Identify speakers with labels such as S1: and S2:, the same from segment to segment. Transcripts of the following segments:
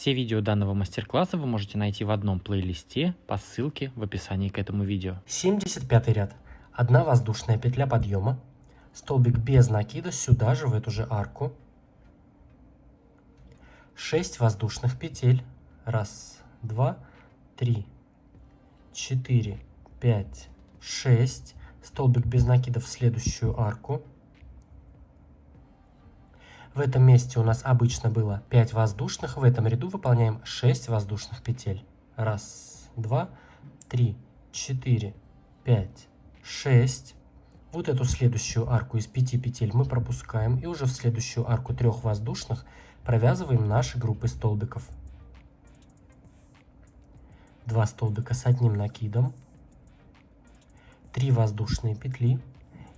S1: Все видео данного мастер-класса вы можете найти в одном плейлисте по ссылке в описании к этому видео.
S2: 75 ряд. 1 воздушная петля подъема, столбик без накида сюда же, в эту же арку. 6 воздушных петель. 1, 2, 3, 4, 5, 6. Столбик без накида в следующую арку. В этом месте у нас обычно было 5 воздушных. В этом ряду выполняем 6 воздушных петель. 1, 2, 3, 4, 5, 6. Вот эту следующую арку из 5 петель мы пропускаем. И уже в следующую арку 3 воздушных провязываем наши группы столбиков. 2 столбика с одним накидом. 3 воздушные петли.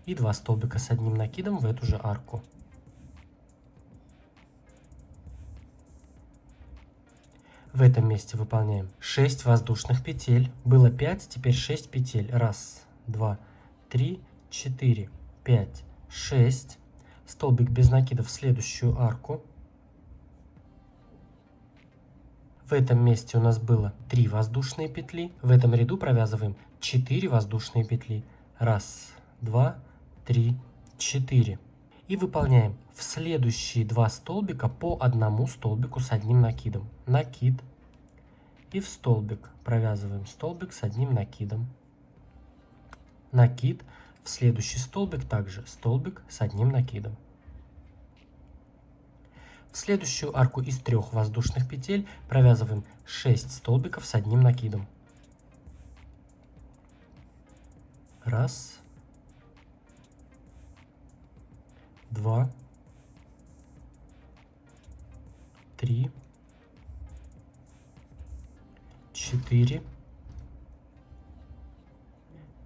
S2: И 2 столбика с одним накидом в эту же арку. В этом месте выполняем 6 воздушных петель. Было 5, теперь 6 петель. 1, 2, 3, 4, 5, 6. Столбик без накида в следующую арку. В этом месте у нас было 3 воздушные петли. В этом ряду провязываем 4 воздушные петли. 1, 2, 3, 4. И выполняем в следующие 2 столбика по одному столбику с одним накидом. Накид. И в столбик провязываем столбик с одним накидом. Накид. В следующий столбик также столбик с одним накидом. В следующую арку из 3 воздушных петель провязываем 6 столбиков с одним накидом. 1, 2, 3, 4,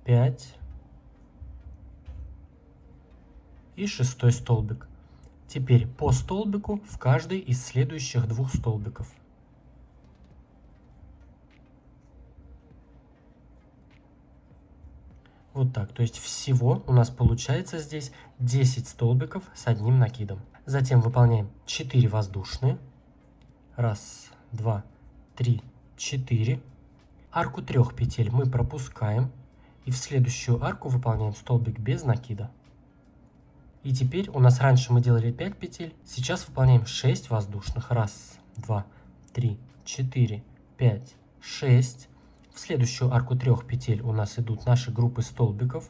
S2: 5 и 6 столбик. Теперь по столбику в каждый из следующих 2 столбиков. Вот так. То есть всего у нас получается здесь 10 столбиков с одним накидом. Затем выполняем 4 воздушные. 1, 2, 3, 4. Арку 3 петель мы пропускаем. И в следующую арку выполняем столбик без накида. И теперь у нас раньше мы делали 5 петель. Сейчас выполняем 6 воздушных. 1, 2, 3, 4, 5, 6. В следующую арку 3 петель у нас идут наши группы столбиков.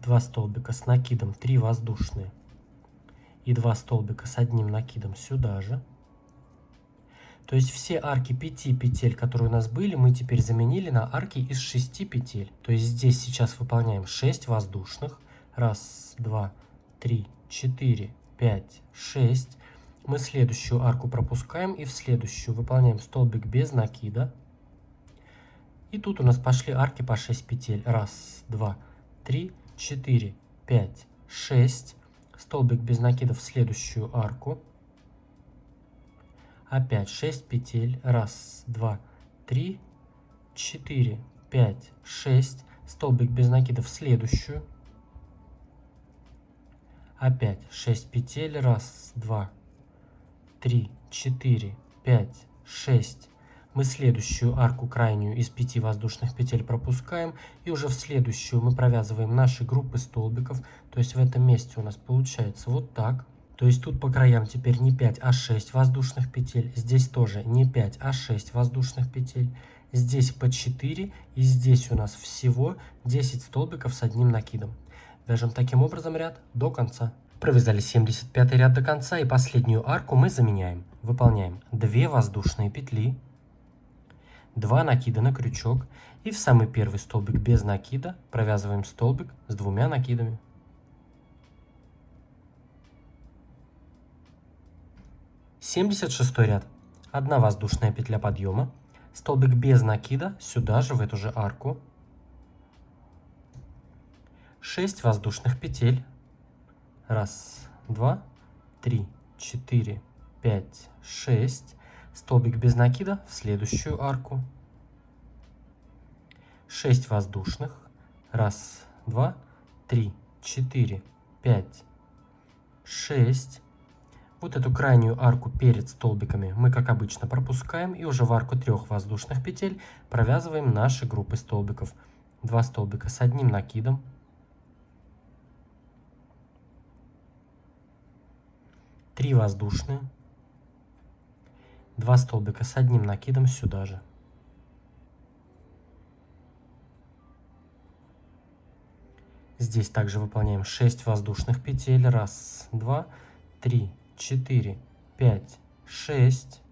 S2: Два столбика с накидом, 3 воздушные. И 2 столбика с одним накидом сюда же. То есть все арки 5 петель, которые у нас были, мы теперь заменили на арки из 6 петель. То есть здесь сейчас выполняем 6 воздушных. 1, 2, 3, 4, 5, 6. Мы следующую арку пропускаем и в следующую выполняем столбик без накида. И тут у нас пошли арки по 6 петель. 1, 2, 3, 4, 5, 6. Столбик без накида в следующую арку. Опять 6 петель. 1, 2, 3, 4, 5, 6. Столбик без накида в следующую. Опять 6 петель. 1, 2, 3, 4, 5, 6. Мы следующую арку крайнюю из 5 воздушных петель пропускаем. И уже в следующую мы провязываем наши группы столбиков. То есть в этом месте у нас получается вот так. То есть тут по краям теперь не 5, а 6 воздушных петель. Здесь тоже не 5, а 6 воздушных петель. Здесь по 4. И здесь у нас всего 10 столбиков с одним накидом. Вяжем таким образом ряд до конца. Провязали 75 ряд до конца. И последнюю арку мы заменяем. Выполняем 2 воздушные петли. 2 накида на крючок. И в самый первый столбик без накида провязываем столбик с 2 накидами. Семьдесят шестой ряд. 1 воздушная петля подъема. Столбик без накида сюда же, в эту же арку. 6 воздушных петель. 1, 2, 3, 4, 5, 6. Столбик без накида в следующую арку. 6 воздушных. 1, 2, 3, 4, 5, 6. Вот эту крайнюю арку перед столбиками мы, как обычно, пропускаем и уже в арку 3 воздушных петель провязываем наши группы столбиков. 2 столбика с одним накидом, 3 воздушные, 2 столбика с одним накидом сюда же. Здесь также выполняем 6 воздушных петель. 1, 2, 3, 4, 5, 6.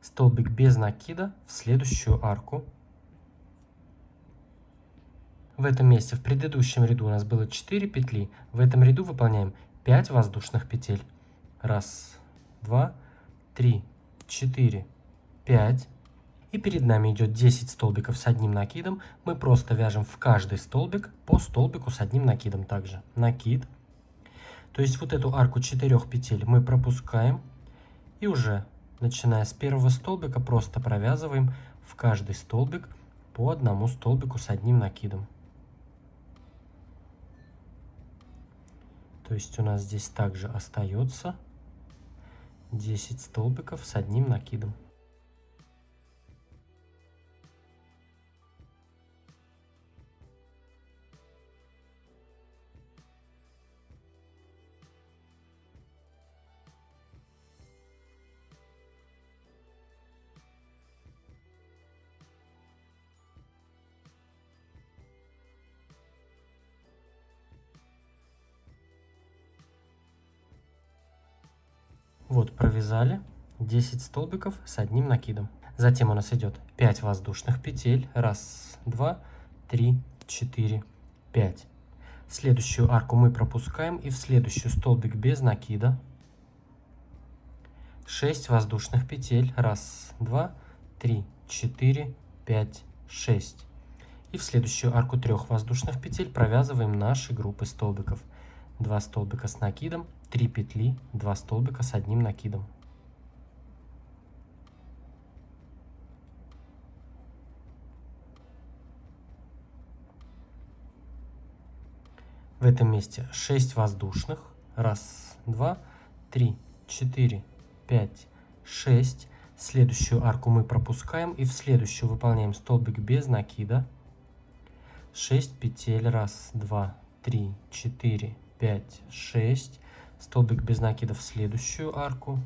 S2: Столбик без накида в следующую арку. В этом месте в предыдущем ряду у нас было 4 петли. В этом ряду выполняем 5 воздушных петель. 1, 2, 3, 4, 5. И перед нами идет 10 столбиков с одним накидом. Мы просто вяжем в каждый столбик по столбику с одним накидом также. Накид. То есть вот эту арку 4 петель мы пропускаем. И уже начиная с первого столбика просто провязываем в каждый столбик по одному столбику с одним накидом. То есть у нас здесь также остается 10 столбиков с одним накидом. Вот провязали 10 столбиков с одним накидом. Затем у нас идет 5 воздушных петель. 1, 2, 3, 4, 5. Следующую арку мы пропускаем и в следующий столбик без накида 6 воздушных петель. 1, 2, 3, 4, 5, 6. И в следующую арку 3 воздушных петель провязываем наши группы столбиков. 2 столбика с накидом, 3 петли, 2 столбика с одним накидом. В этом месте 6 воздушных. 1, 2, 3, 4, 5, 6. Следующую арку мы пропускаем и в следующую выполняем столбик без накида. 6 петель. 1, 2, 3, 4, 5, 6. Столбик без накида в следующую арку.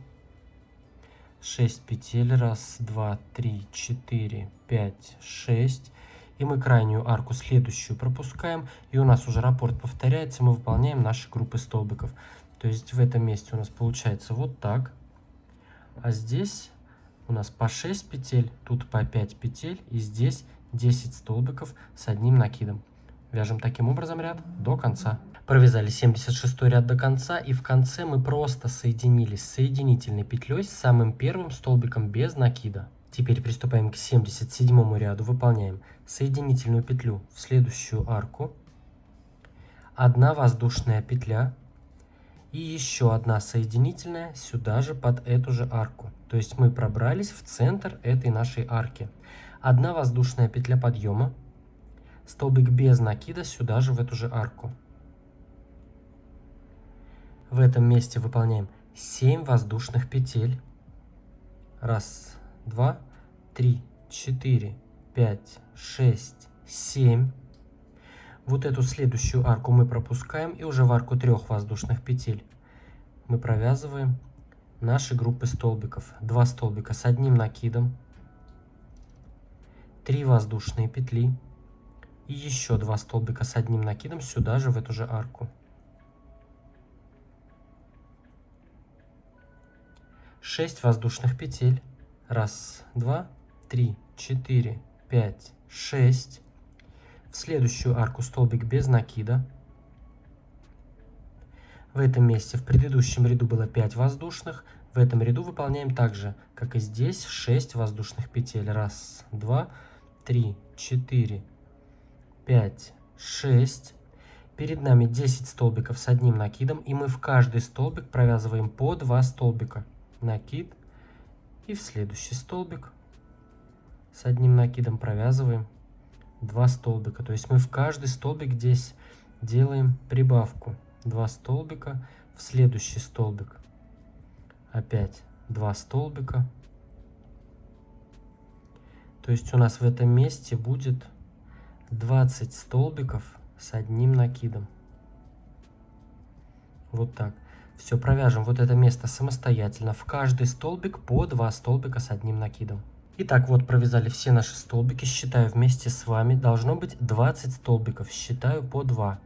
S2: 6 петель. 1, 2, 3, 4, 5, 6. И мы крайнюю арку следующую пропускаем. И у нас уже раппорт повторяется. Мы выполняем наши группы столбиков. То есть в этом месте у нас получается вот так. А здесь у нас по 6 петель. Тут по 5 петель. И здесь 10 столбиков с одним накидом. Вяжем таким образом ряд до конца. Провязали 76 ряд до конца. И в конце мы просто соединились с соединительной петлей с самым первым столбиком без накида. Теперь приступаем к 77 ряду. Выполняем соединительную петлю в следующую арку. 1 воздушная петля. И еще 1 соединительная сюда же под эту же арку. То есть мы пробрались в центр этой нашей арки. 1 воздушная петля подъема. Столбик без накида сюда же в эту же арку. В этом месте выполняем 7 воздушных петель. 1, 2, 3, 4, 5, 6, 7. Вот эту следующую арку мы пропускаем и уже в арку 3 воздушных петель мы провязываем наши группы столбиков. 2 столбика с одним накидом, 3 воздушные петли и еще 2 столбика с одним накидом сюда же в эту же арку. 6 воздушных петель. 1, 2, 3, 4, 5, 6. В следующую арку столбик без накида. В этом месте в предыдущем ряду было 5 воздушных. В этом ряду выполняем так же, как и здесь, 6 воздушных петель. 1, 2, 3, 4, 5, 6. Перед нами 10 столбиков с одним накидом, и мы в каждый столбик провязываем по 2 столбика. Накид. И в следующий столбик с одним накидом провязываем 2 столбика. То есть мы в каждый столбик здесь делаем прибавку. 2 столбика в следующий столбик опять 2 столбика. То есть у нас в этом месте будет 20 столбиков с одним накидом. Вот так. Все, провяжем вот это место самостоятельно. В каждый столбик по 2 столбика с одним накидом. Итак, вот провязали все наши столбики. Считаю вместе с вами. Должно быть 20 столбиков. Считаю по 2.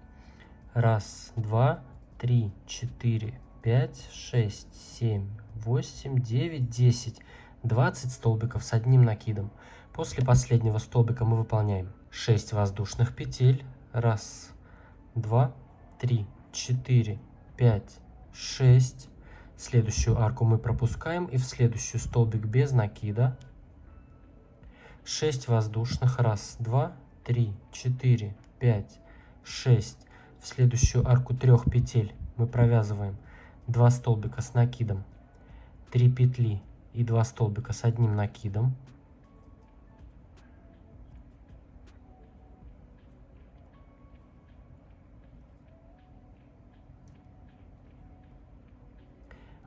S2: 1, 2, 3, 4, 5, 6, 7, 8, 9, 10. 20 столбиков с одним накидом. После последнего столбика мы выполняем 6 воздушных петель. 1, 2, 3, 4, 5, 6. Следующую арку мы пропускаем и в следующий столбик без накида 6 воздушных. 1, 2, 3, 4, 5, 6. В следующую арку 3 петель мы провязываем 2 столбика с накидом, 3 петли и 2 столбика с одним накидом.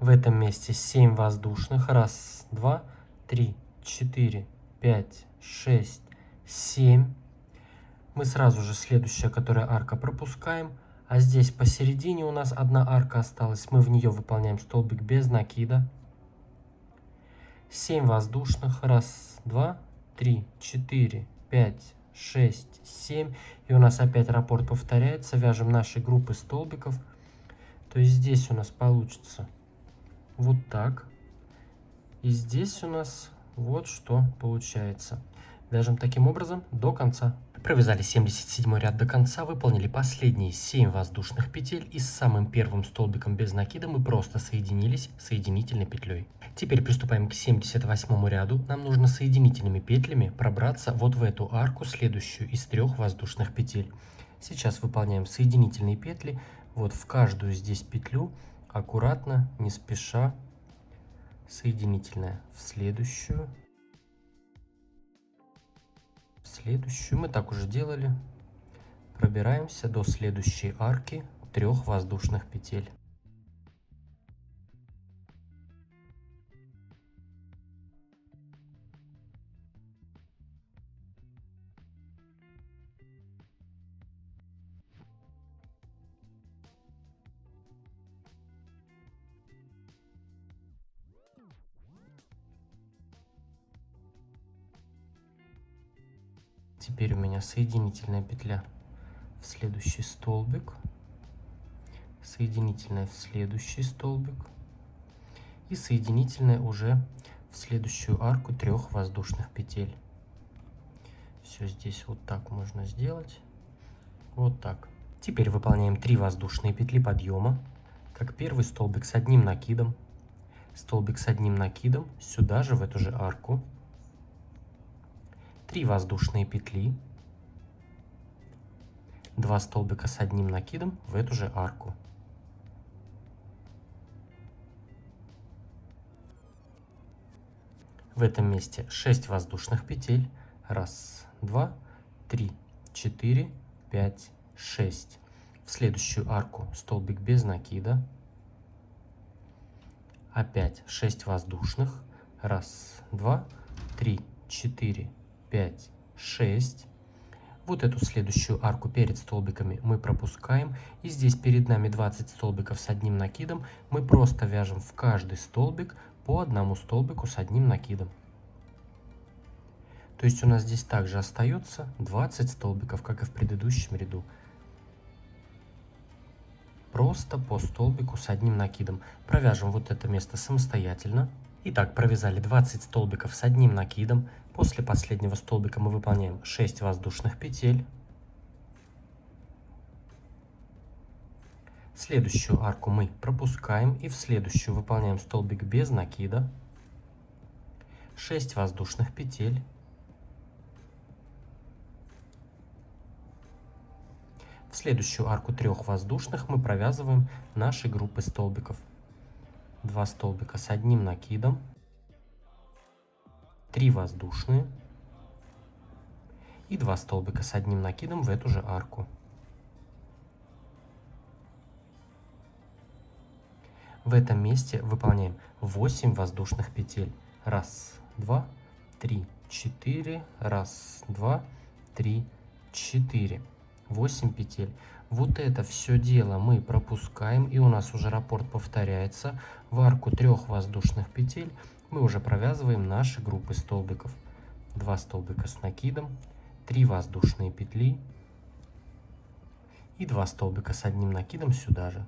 S2: В этом месте 7 воздушных. 1, 2, 3, 4, 5, 6, 7. Мы сразу же следующая, которая арка, пропускаем. А здесь посередине у нас одна арка осталась. Мы в нее выполняем столбик без накида. 7 воздушных. 1, 2, 3, 4, 5, 6, 7. И у нас опять раппорт повторяется. Вяжем наши группы столбиков. То есть здесь у нас получится вот так. И здесь у нас вот что получается. Вяжем таким образом до конца. Провязали 77 ряд до конца, выполнили последние 7 воздушных петель и с самым первым столбиком без накида мы просто соединились соединительной петлей. Теперь приступаем к 78 ряду. Нам нужно соединительными петлями пробраться вот в эту арку, следующую из 3 воздушных петель. Сейчас выполняем соединительные петли вот в каждую здесь петлю, аккуратно, не спеша, соединительная в следующую. Следующую мы так уже делали. Пробираемся до следующей арки 3 воздушных петель. Теперь у меня соединительная петля в следующий столбик, соединительная в следующий столбик и соединительная уже в следующую арку 3 воздушных петель. Все здесь вот так можно сделать. Вот так. Теперь выполняем 3 воздушные петли подъема, как первый столбик с одним накидом, столбик с одним накидом сюда же в эту же арку, 3 воздушные петли, 2 столбика с одним накидом в эту же арку. В этом месте 6 воздушных петель. 1, 2, 3, 4, 5, 6. В следующую арку столбик без накида. Опять 6 воздушных. 1, 2, 3, 4, 5, 6. Вот эту следующую арку перед столбиками мы пропускаем. И здесь перед нами 20 столбиков с одним накидом. Мы просто вяжем в каждый столбик по одному столбику с одним накидом. То есть у нас здесь также остается 20 столбиков, как и в предыдущем ряду. Просто по столбику с одним накидом. Провяжем вот это место самостоятельно. Итак, провязали 20 столбиков с одним накидом. После последнего столбика мы выполняем 6 воздушных петель. Следующую арку мы пропускаем и в следующую выполняем столбик без накида. 6 воздушных петель. В следующую арку 3 воздушных мы провязываем наши группы столбиков. 2 столбика с одним накидом, 3 воздушные и 2 столбика с одним накидом в эту же арку. В этом месте выполняем 8 воздушных петель. 1, 2, 3, 4. 1, 2, 3, 4. 8 петель. Вот это все дело мы пропускаем, и у нас уже раппорт повторяется. В арку 3 воздушных петель мы уже провязываем наши группы столбиков. 2 столбика с накидом, 3 воздушные петли и 2 столбика с одним накидом сюда же.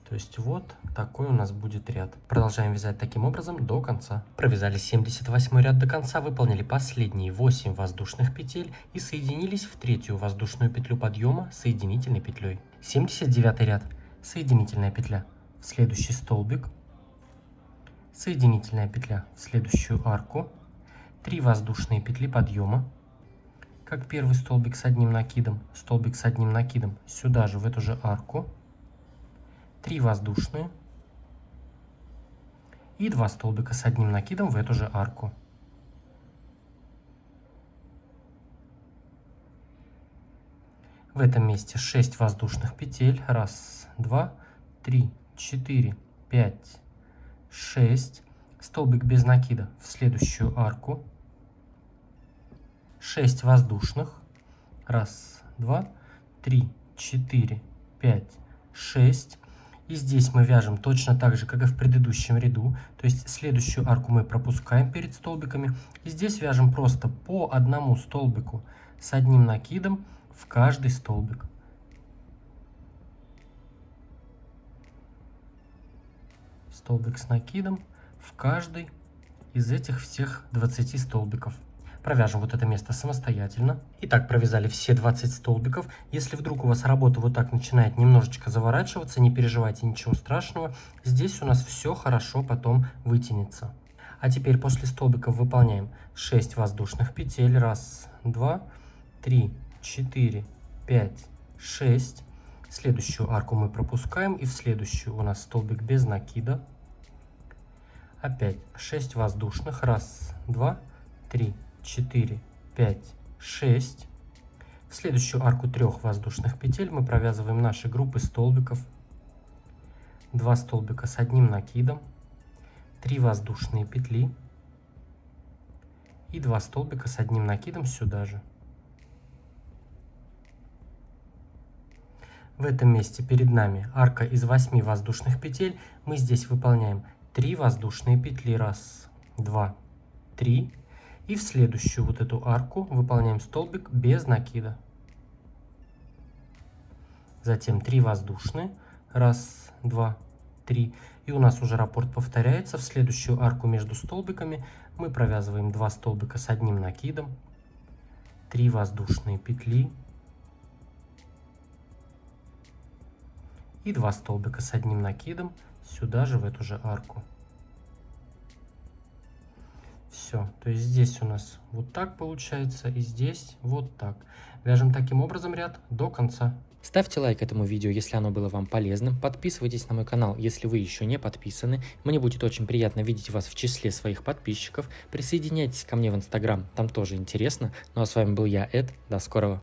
S2: То есть вот такой у нас будет ряд. Продолжаем вязать таким образом до конца. Провязали 78 ряд до конца, выполнили последние 8 воздушных петель и соединились в 3-ю воздушную петлю подъема соединительной петлей. 79 ряд. Соединительная петля в следующий столбик, соединительная петля в следующую арку, 3 воздушные петли подъема, как первый столбик с одним накидом, столбик с одним накидом сюда же в эту же арку, 3 воздушные и 2 столбика с одним накидом в эту же арку. В этом месте 6 воздушных петель. 1, 2, 3, 4, 5, 6. Столбик без накида в следующую арку. 6 воздушных. 1, 2, 3, 4, 5, 6. И здесь мы вяжем точно так же, как и в предыдущем ряду. То есть следующую арку мы пропускаем перед столбиками. И здесь вяжем просто по одному столбику с одним накидом в каждый столбик. Столбик с накидом в каждый из этих всех 20 столбиков. Провяжем вот это место самостоятельно. Итак, провязали все 20 столбиков. Если вдруг у вас работа вот так начинает немножечко заворачиваться, не переживайте, ничего страшного. Здесь у нас все хорошо потом вытянется. А теперь после столбиков выполняем 6 воздушных петель. 1, 2, 3, 4, 5, 6. Следующую арку мы пропускаем, и в следующую у нас столбик без накида. Опять 6 воздушных. 1, 2, 3, 4, 5, 6. В следующую арку 3 воздушных петель мы провязываем наши группы столбиков. 2 столбика с одним накидом, 3 воздушные петли и 2 столбика с одним накидом сюда же. В этом месте перед нами арка из 8 воздушных петель. Мы здесь выполняем 3 воздушные петли. 1, 2, 3. И в следующую вот эту арку выполняем столбик без накида. Затем 3 воздушные. 1, 2, 3. И у нас уже раппорт повторяется. В следующую арку между столбиками мы провязываем 2 столбика с одним накидом, 3 воздушные петли и 2 столбика с одним накидом сюда же в эту же арку. Все, то есть здесь у нас вот так получается, и здесь вот так. Вяжем таким образом ряд до конца.
S1: Ставьте лайк этому видео, если оно было вам полезным. Подписывайтесь на мой канал, если вы еще не подписаны. Мне будет очень приятно видеть вас в числе своих подписчиков. Присоединяйтесь ко мне в Instagram, там тоже интересно. Ну а с вами был я, Эд. До скорого.